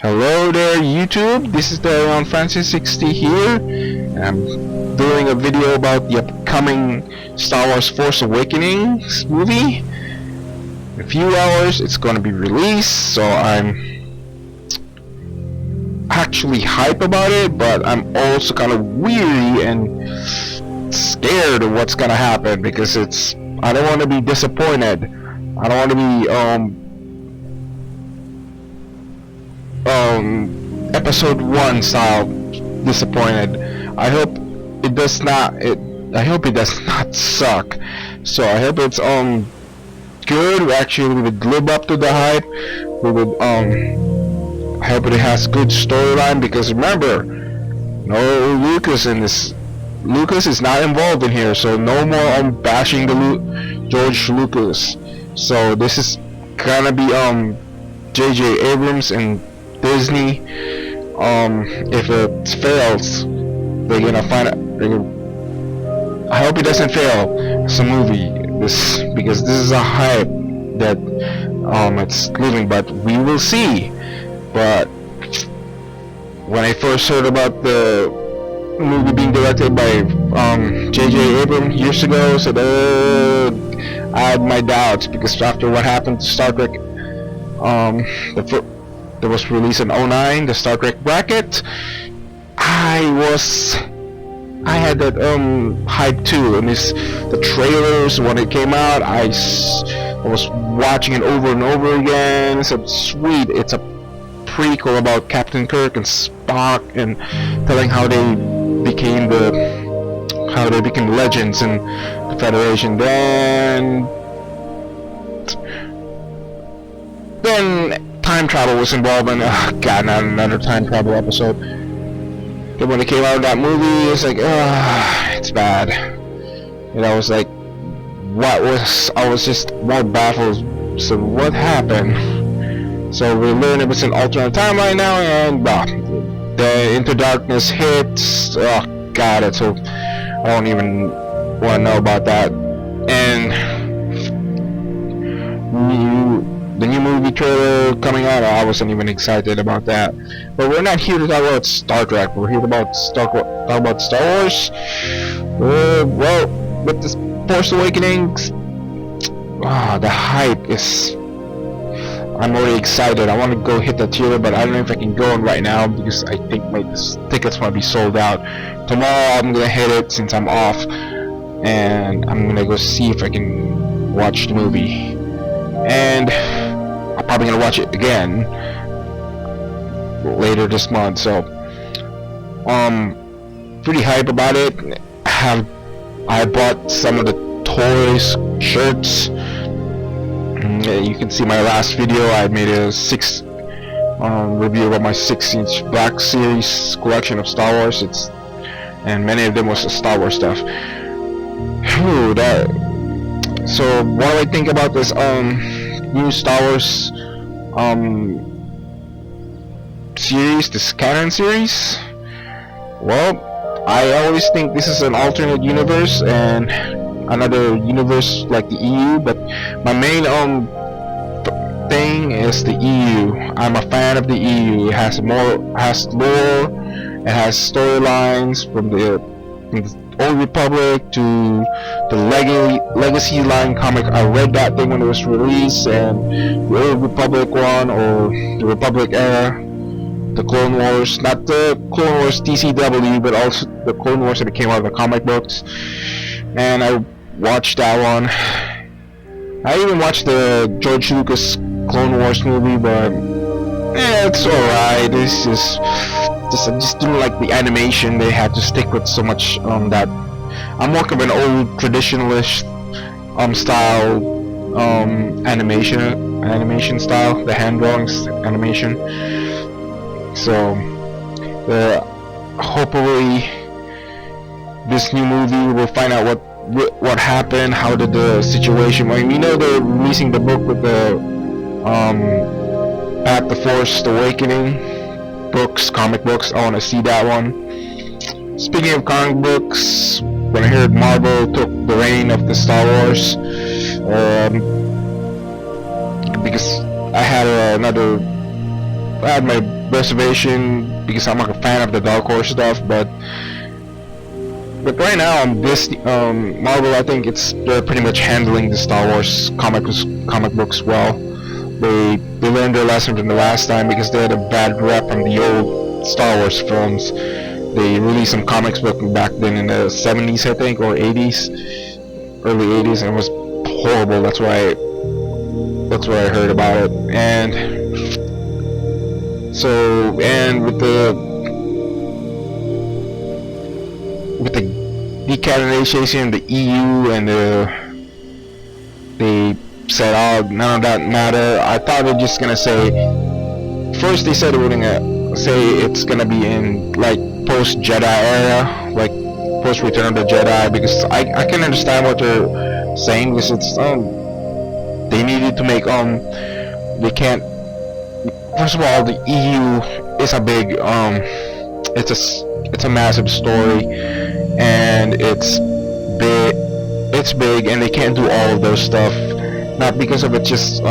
Hello there YouTube, this is the Around Francis 60 here, and I'm doing a video about the upcoming Star Wars Force Awakens movie. In a few hours it's going to be released, so I'm actually hype about it, but I'm also kind of weary and scared of what's going to happen, because I don't want to be disappointed. I don't want to be episode 1 style disappointed. I hope it does not suck. So I hope it's good. We actually would live up to the hype. We would I hope it has good storyline, because remember, no Lucas in this. Lucas is not involved in here, so no more bashing the George Lucas. So this is gonna be J.J. Abrams and Disney. If it fails, they're gonna find out. I hope it doesn't fail as a movie, because this is a hype that it's living, but we will see. But when I first heard about the movie being directed by J.J. Abrams years ago, so I had my doubts, because after what happened to Star Trek, that was released in 2009, the Star Trek bracket, I had that hype too, and the trailers when it came out, I was watching it over and over again. So sweet, it's a prequel about Captain Kirk and Spock, and telling how they became legends in the Federation. Then time travel was involved, and god, not another time travel episode. But when it came out of that movie, it's like, it's bad. And I was like, I was just more baffled. So what happened? So we learned it was an alternate timeline now, and the Into Darkness hits. Oh god, I don't even want to know about that. And the new movie trailer coming out, I wasn't even excited about that. But we're not here to talk about Star Trek. We're here to talk about Star Wars. Well, with this Force Awakens, the hype is. I'm already excited. I want to go hit the theater, but I don't know if I can go in right now, because I think my tickets might be sold out. Tomorrow I'm gonna hit it since I'm off, and I'm gonna go see if I can watch the movie. And I'm probably gonna watch it again later this month. So pretty hype about it. I bought some of the toys, shirts. You can see my last video. I made a review of my 6-inch Black Series collection of Star Wars. And many of them was Star Wars stuff. So what do I think about this new Star Wars series, this canon series? Well, I always think this is an alternate universe and another universe like the EU, but my main thing is the EU. I'm a fan of the EU. It has lore, it has storylines from the Old Republic to the Legacy line comic. I read that thing when it was released, and the Old Republic one, or the Republic era, the Clone Wars, not the Clone Wars TCW, but also the Clone Wars that came out of the comic books. And I watched that one. I even watched the George Lucas Clone Wars movie, but it's alright. It's just I just didn't like the animation. They had to stick with so much that. I'm more of an old traditionalist style animation style, the hand drawings animation. So hopefully this new movie we'll find out what happened, how did the situation. I mean, they're releasing the book with the At the Force Awakening comic books. I want to see that one. Speaking of comic books, when I heard Marvel took the reign of the Star Wars, because I had another had my reservation because I'm like a fan of the Dark Horse stuff, but right now this Marvel, I think they're pretty much handling the Star Wars comic books well. They learned their lesson from the last time because they had a bad rep from the old Star Wars films. They released some comics book back then in the 70s, I think, or 80s, early 80s, and it was horrible. That's why I heard about it. And so, and with the decanonization, the EU, and they said, oh, none of that matter. I thought they're just gonna say, first they said they were gonna say it's gonna be in like post Jedi era, like post Return of the Jedi, because I can understand what they're saying, because it's they needed to make they can't, first of all, the EU is a big it's a massive story, and it's big and they can't do all of those stuff, not because of it just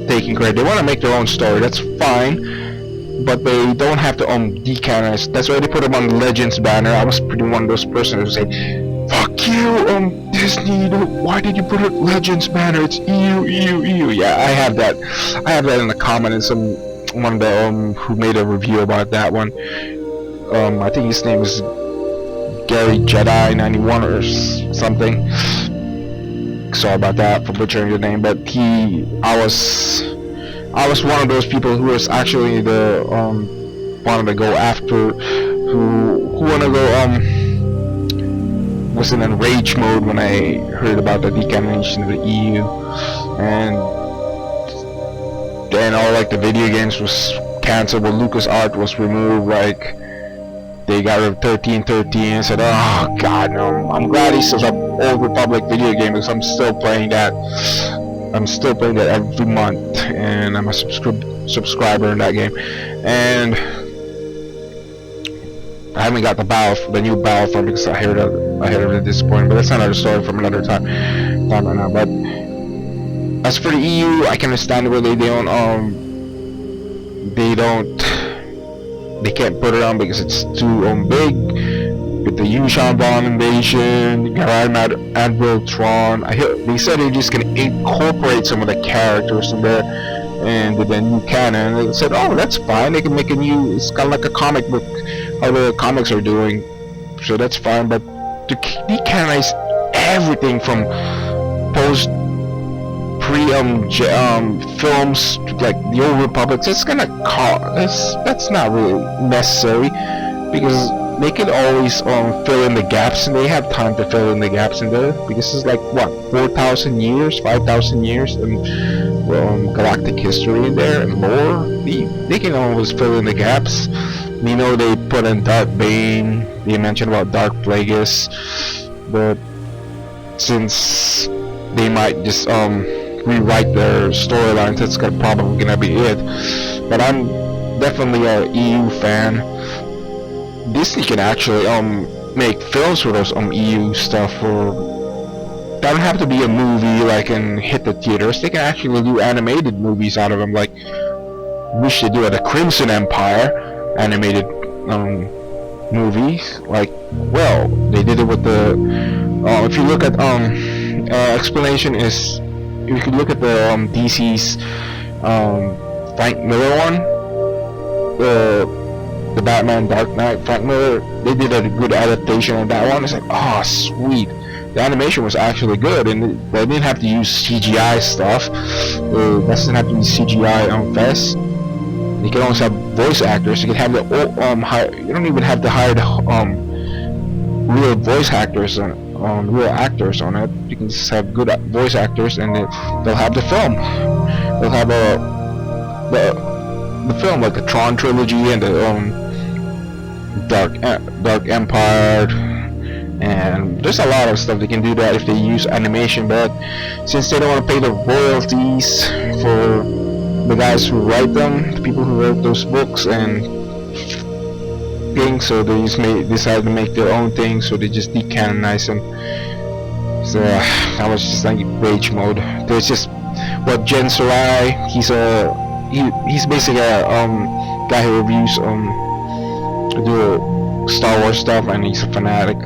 taking credit. They want to make their own story, that's fine, but they don't have to decanonize. That's why they put them on the Legends banner. I was pretty one of those persons who say, fuck you, Disney, why did you put a Legends banner? It's EU. Yeah, I have that in the comment, and one of the who made a review about that one. I think his name is Gary Jedi 91 or something. Sorry about that for butchering your name, but I was one of those people who was actually the wanted to go after, who wanted to go was in a rage mode when I heard about the decanonization of the EU, and then all like the video games was cancelled, but LucasArts was removed. Like they got rid of 1313 and said, oh god no. I'm glad he still have Old Republic video game, because I'm still playing that. I'm still playing that every month, and I'm a subscriber in that game. And I haven't got the new Battlefront because I heard it disappointing, but that's another story from another time right now. But as for the EU, I can understand where they can't put it on because it's too big. With the Yushan Vaughn invasion, Admiral Tron, they said they're just gonna incorporate some of the characters in there and the new canon. And they said, oh, that's fine. They can make it's kind of like a comic book, how the comics are doing. So that's fine. But to decanonize everything from films to like the Old Republic, it's gonna cost. That's not really necessary, because they can always fill in the gaps, and they have time to fill in the gaps in there, because it's like what, 4,000 years, 5,000 years and galactic history in there and lore. They can always fill in the gaps. You know, they put in Dark Bane, they mentioned about Dark Plagueis, but since they might just rewrite their storylines, that's probably gonna be it. But I'm definitely a EU fan. Disney can actually make films for those EU stuff, or that don't have to be a movie like and hit the theaters. They can actually do animated movies out of them, like wish they do at the Crimson Empire animated movies. Like, well, they did it with the if you look at explanation is, you could look at the DC's Frank Miller one, the Batman Dark Knight. Frank Miller, they did a good adaptation of that one. It's like, oh sweet, the animation was actually good, and they didn't have to use CGI stuff. It doesn't have to be CGI fest. You can also have voice actors. You can have the you don't even have to hire the real voice actors real actors on it. You can just have good voice actors, and they'll have the film. They'll have the film, like the Tron trilogy and the Dark Empire, and there's a lot of stuff they can do that if they use animation. But since they don't want to pay the royalties for the guys who write them, the people who wrote those books and things, so they just decide to make their own thing, so they just decanonize them. So I was just like rage mode. There's just Jen Sarai, he's a he's basically a guy who reviews the Star Wars stuff, and he's a fanatic.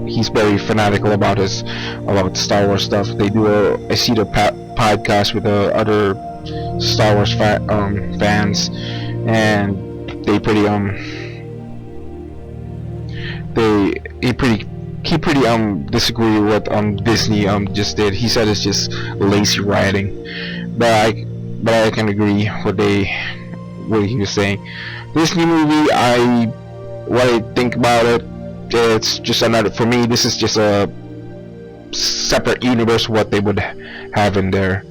He's very fanatical about about Star Wars stuff. They do I see the podcast with the other Star Wars fans, and they pretty he pretty disagree with what Disney just did. He said it's just lazy writing, but I can agree what he was saying. This new movie, what I think about it, it's just another, for me, this is just a separate universe what they would have in there.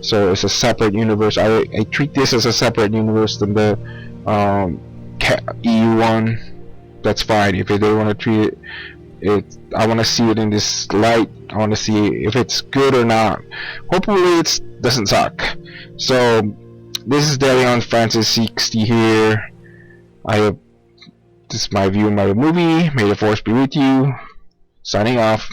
So it's a separate universe. I treat this as a separate universe than the EU one. That's fine. If they want to treat it, I want to see it in this light. I want to see if it's good or not. Hopefully it doesn't suck. So this is Darion Francis 60 here. I hope this is my view of my movie. May the force be with you. Signing off.